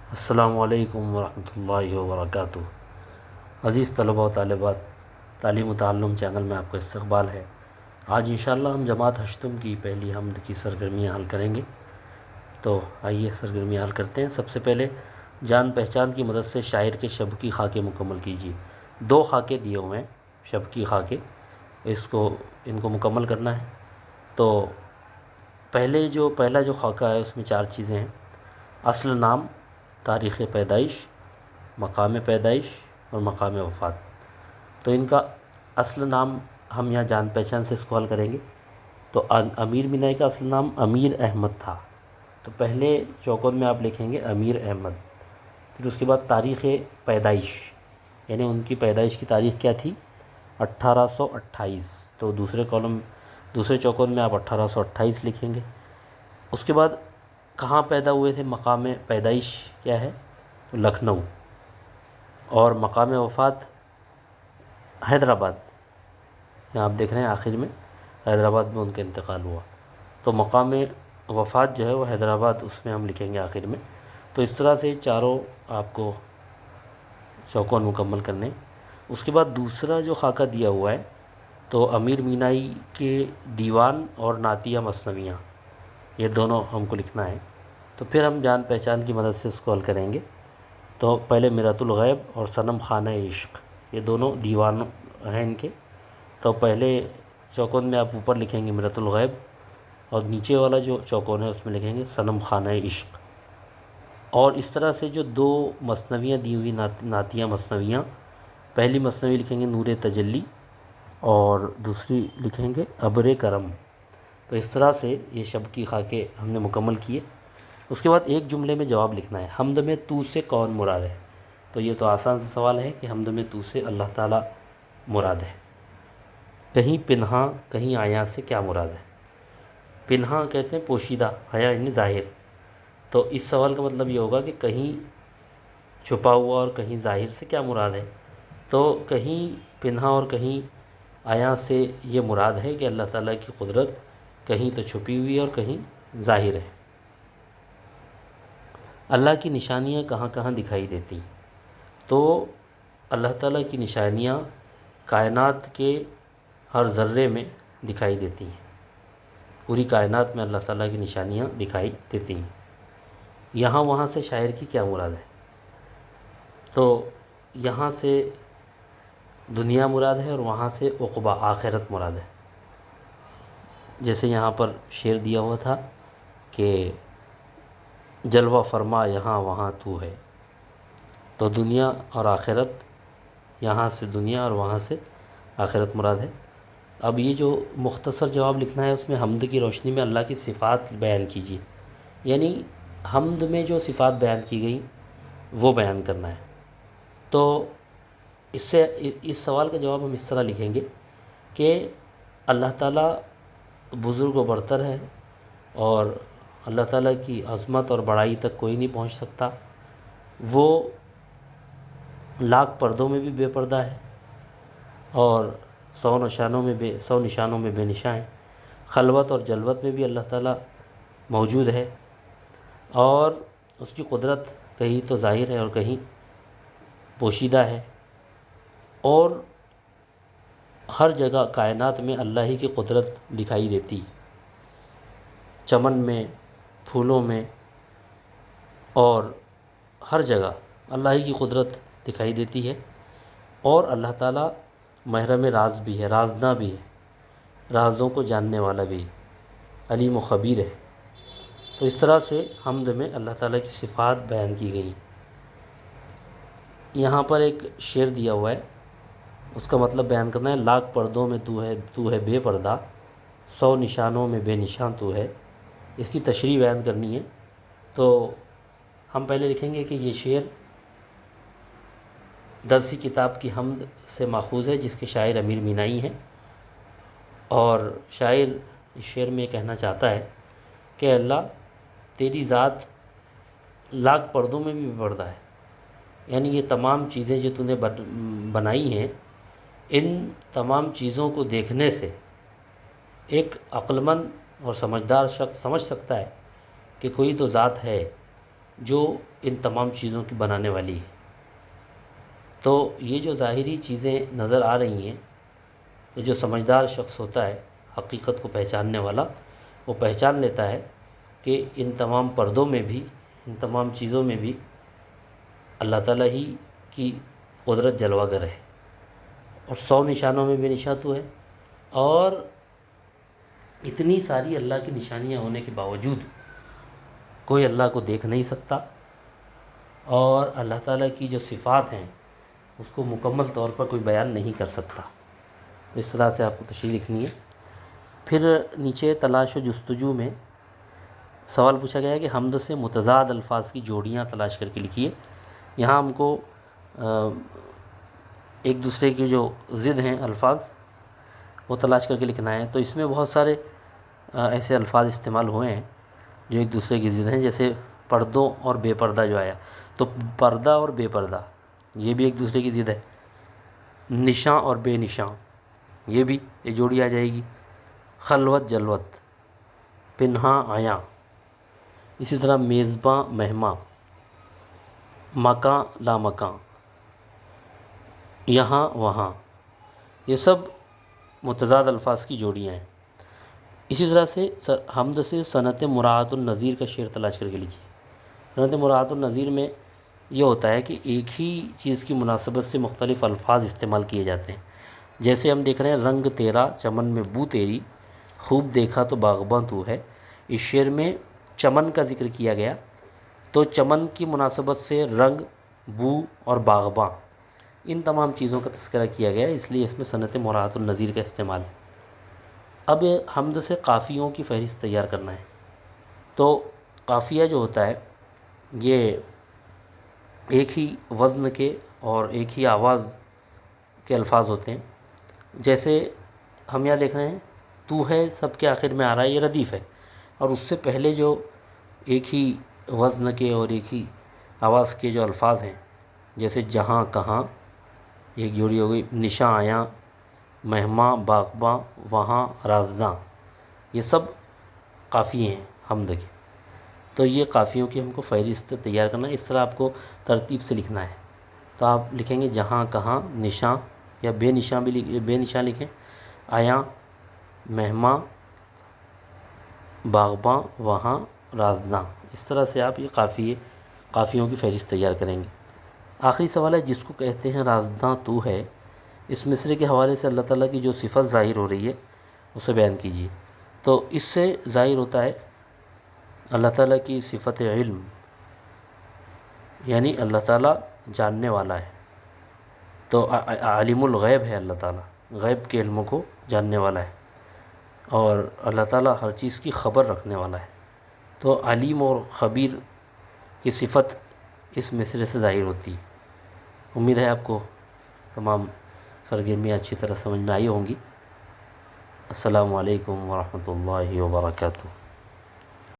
السلام علیکم ورحمۃ اللہ وبرکاتہ۔ عزیز طلباء و طالبات، تعلیم و تعلم چینل میں آپ کا استقبال ہے۔ آج انشاءاللہ ہم جماعت ہشتم کی پہلی حمد کی سرگرمیاں حل کریں گے۔ تو آئیے سرگرمیاں حل کرتے ہیں۔ سب سے پہلے جان پہچان کی مدد سے شاعر کے شب کی خاکیں مکمل کیجیے۔ 2 خاکیں دیے ہوئے ہیں شب کی خاکیں، ان کو مکمل کرنا ہے۔ تو پہلا جو خاکہ ہے اس میں 4 چیزیں ہیں: اصل نام، تاریخ پیدائش، مقام پیدائش اور مقام وفات۔ تو ان کا اصل نام ہم یہاں جان پہچان سے اس کو حل کریں گے۔ تو امیر مینائی کا اصل نام امیر احمد تھا، تو پہلے چوکور میں آپ لکھیں گے امیر احمد۔ پھر اس کے بعد تاریخ پیدائش، یعنی ان کی پیدائش کی تاریخ کیا تھی؟ 1828۔ تو دوسرے چوکور میں آپ 1828 لکھیں گے۔ اس کے بعد کہاں پیدا ہوئے تھے؟ مقام پیدائش کیا ہے؟ تو لکھنؤ۔ اور مقام وفات حیدرآباد، یہاں آپ دیکھ رہے ہیں آخر میں حیدرآباد میں ان کا انتقال ہوا۔ تو مقام وفات جو ہے وہ حیدرآباد، اس میں ہم لکھیں گے آخر میں۔ تو اس طرح سے چاروں آپ کو چوکور مکمل کرنے۔ اس کے بعد دوسرا جو خاکہ دیا ہوا ہے تو امیر مینائی کے دیوان اور نعتیہ مثنویاں، یہ دونوں ہم کو لکھنا ہے۔ تو پھر ہم جان پہچان کی مدد سے اس کو حل کریں گے۔ تو پہلے میرات الغیب اور صنم خانہ عشق، یہ دونوں دیوان ہیں ان کے۔ تو پہلے چوکور میں آپ اوپر لکھیں گے میرات الغیب، اور نیچے والا جو چوکور ہے اس میں لکھیں گے صنم خانہ عشق۔ اور اس طرح سے جو 2 مثنویاں دی ہوئی نعتیہ مثنویاں، پہلی مثنوی لکھیں گے نور تجلی اور دوسری لکھیں گے ابر کرم۔ تو اس طرح سے یہ شب کی خاکیں ہم نے مکمل کیے۔ اس کے بعد ایک جملے میں جواب لکھنا ہے۔ حمد میں تو سے کون مراد ہے؟ تو یہ تو آسان سے سوال ہے کہ حمد میں تو سے اللہ تعالیٰ مراد ہے۔ کہیں پنہاں کہیں عیاں سے کیا مراد ہے؟ پنہاں کہتے ہیں پوشیدہ، عیاں یعنی ظاہر۔ تو اس سوال کا مطلب یہ ہوگا کہ کہیں چھپا ہوا اور کہیں ظاہر سے کیا مراد ہے؟ تو کہیں پنہاں اور کہیں عیاں سے یہ مراد ہے کہ اللہ تعالیٰ کی قدرت کہیں تو چھپی ہوئی ہے اور کہیں ظاہر ہے۔ اللہ کی نشانیاں کہاں کہاں دکھائی دیتی؟ تو اللہ تعالیٰ کی نشانیاں کائنات کے ہر ذرے میں دکھائی دیتی ہیں۔ پوری کائنات میں اللہ تعالیٰ کی نشانیاں دکھائی دیتی ہیں۔ یہاں وہاں سے شاعر کی کیا مراد ہے؟ تو یہاں سے دنیا مراد ہے اور وہاں سے عقبہ آخرت مراد ہے۔ جیسے یہاں پر شعر دیا ہوا تھا کہ جلوہ فرما یہاں وہاں تو ہے۔ تو دنیا اور آخرت، یہاں سے دنیا اور وہاں سے آخرت مراد ہے۔ اب یہ جو مختصر جواب لکھنا ہے اس میں حمد کی روشنی میں اللہ کی صفات بیان کیجیے، یعنی حمد میں جو صفات بیان کی گئیں وہ بیان کرنا ہے۔ تو اس سوال کا جواب ہم اس طرح لکھیں گے کہ اللہ تعالیٰ بزرگ و برتر ہے، اور اللہ تعالیٰ کی عظمت اور بڑائی تک کوئی نہیں پہنچ سکتا۔ وہ لاکھ پردوں میں بھی بے پردہ ہے، اور 100 نشانوں میں بے نشاں ہے۔ خلوت اور جلوت میں بھی اللہ تعالیٰ موجود ہے، اور اس کی قدرت کہیں تو ظاہر ہے اور کہیں پوشیدہ ہے، اور ہر جگہ کائنات میں اللہ ہی کی قدرت دکھائی دیتی، چمن میں، پھولوں میں، اور ہر جگہ اللہ ہی کی قدرت دکھائی دیتی ہے۔ اور اللہ تعالیٰ محرم راز بھی ہے، رازداں بھی ہے، رازوں کو جاننے والا بھی ہے، علیم و خبیر ہے۔ تو اس طرح سے حمد میں اللہ تعالیٰ کی صفات بیان کی گئیں۔ یہاں پر ایک شعر دیا ہوا ہے، اس کا مطلب بیان کرنا ہے۔ لاکھ پردوں میں تو ہے بے پردہ، 100 نشانوں میں بے نشاں تو ہے۔ اس کی تشریح بیان کرنی ہے۔ تو ہم پہلے لکھیں گے کہ یہ شعر درسی کتاب کی حمد سے ماخوذ ہے، جس کے شاعر امیر مینائی ہیں۔ اور شاعر اس شعر میں یہ کہنا چاہتا ہے کہ اللہ تیری ذات لاکھ پردوں میں بھی بے پردہ ہے، یعنی یہ تمام چیزیں جو تو نے بنائی ہیں، ان تمام چیزوں کو دیکھنے سے ایک عقل مند اور سمجھدار شخص سمجھ سکتا ہے کہ کوئی تو ذات ہے جو ان تمام چیزوں کی بنانے والی ہے۔ تو یہ جو ظاہری چیزیں نظر آ رہی ہیں، تو جو سمجھدار شخص ہوتا ہے، حقیقت کو پہچاننے والا، وہ پہچان لیتا ہے کہ ان تمام پردوں میں بھی، ان تمام چیزوں میں بھی اللہ تعالیٰ ہی کی قدرت جلوہ گر ہے، اور 100 نشانوں میں بھی نشان تو ہے، اور اتنی ساری اللہ کی نشانیاں ہونے کے باوجود کوئی اللہ کو دیکھ نہیں سکتا، اور اللہ تعالیٰ کی جو صفات ہیں اس کو مکمل طور پر کوئی بیان نہیں کر سکتا۔ اس طرح سے آپ کو تشریح لکھنی ہے۔ پھر نیچے تلاش و جستجو میں سوال پوچھا گیا ہے کہ حمد سے متضاد الفاظ کی جوڑیاں تلاش کر کے لکھیے۔ یہاں ہم کو ایک دوسرے کے جو ضد ہیں الفاظ وہ تلاش کر کے لکھنا ہے۔ تو اس میں بہت سارے ایسے الفاظ استعمال ہوئے ہیں جو ایک دوسرے کی ضد ہیں، جیسے پردوں اور بے پردہ جو آیا، تو پردہ اور بے پردہ یہ بھی ایک دوسرے کی ضد ہے۔ نشاں اور بے نشاں یہ بھی ایک جوڑی آ جائے گی۔ خلوت جلوت، پنہاں آیاں، اسی طرح میزباں مہماں، مکاں لامکاں، یہاں وہاں، یہ سب متضاد الفاظ کی جوڑیاں ہیں۔ اسی طرح سے حمد سے صنعت مراعات النظیر کا شعر تلاش کر کے لکھیے۔ صنعت مراعات النظیر میں یہ ہوتا ہے کہ ایک ہی چیز کی مناسبت سے مختلف الفاظ استعمال کیے جاتے ہیں۔ جیسے ہم دیکھ رہے ہیں، رنگ تیرا چمن میں بو تیری، خوب دیکھا تو باغباں تو ہے۔ اس شعر میں چمن کا ذکر کیا گیا، تو چمن کی مناسبت سے رنگ، بو اور باغباں، ان تمام چیزوں کا تذکرہ کیا گیا، اس لیے اس میں صنعت مراعات النظیر کا استعمال ہے۔ اب حمد سے قافیوں کی فہرست تیار کرنا ہے۔ تو قافیہ جو ہوتا ہے یہ ایک ہی وزن کے اور ایک ہی آواز کے الفاظ ہوتے ہیں۔ جیسے ہم یہاں دیکھ رہے ہیں، تو ہے سب کے آخر میں آ رہا ہے، یہ ردیف ہے، اور اس سے پہلے جو ایک ہی وزن کے اور ایک ہی آواز کے جو الفاظ ہیں، جیسے جہاں کہاں، ایک جوڑی ہو گئی، نشاں آیاں، مہماں باغباں، وہاں رازداں، یہ سب قافیے ہیں حمد کے۔ تو یہ قافیوں کی ہم کو فہرست تیار کرنا ہے، اس طرح آپ کو ترتیب سے لکھنا ہے۔ تو آپ لکھیں گے جہاں کہاں، نشاں یا بے نشاں بھی بے نشاں لکھیں، آیاں، مہماں، باغباں، وہاں رازداں، اس طرح سے آپ یہ قافیوں کی فہرست تیار کریں گے۔ آخری سوال ہے، جس کو کہتے ہیں رازداں تو ہے، اس مصرعے کے حوالے سے اللہ تعالیٰ کی جو صفت ظاہر ہو رہی ہے اسے بیان کیجیے۔ تو اس سے ظاہر ہوتا ہے اللہ تعالیٰ کی صفت علم، یعنی اللہ تعالیٰ جاننے والا ہے، تو عالم الغیب ہے اللہ تعالیٰ، غیب کے علموں کو جاننے والا ہے، اور اللہ تعالیٰ ہر چیز کی خبر رکھنے والا ہے۔ تو علیم اور خبیر کی صفت اس مصرعے سے ظاہر ہوتی ہے۔ امید ہے آپ کو تمام سرگرمیاں اچھی طرح سمجھ میں آئی ہوں گی۔ السلام علیکم ورحمۃ اللہ وبرکاتہ۔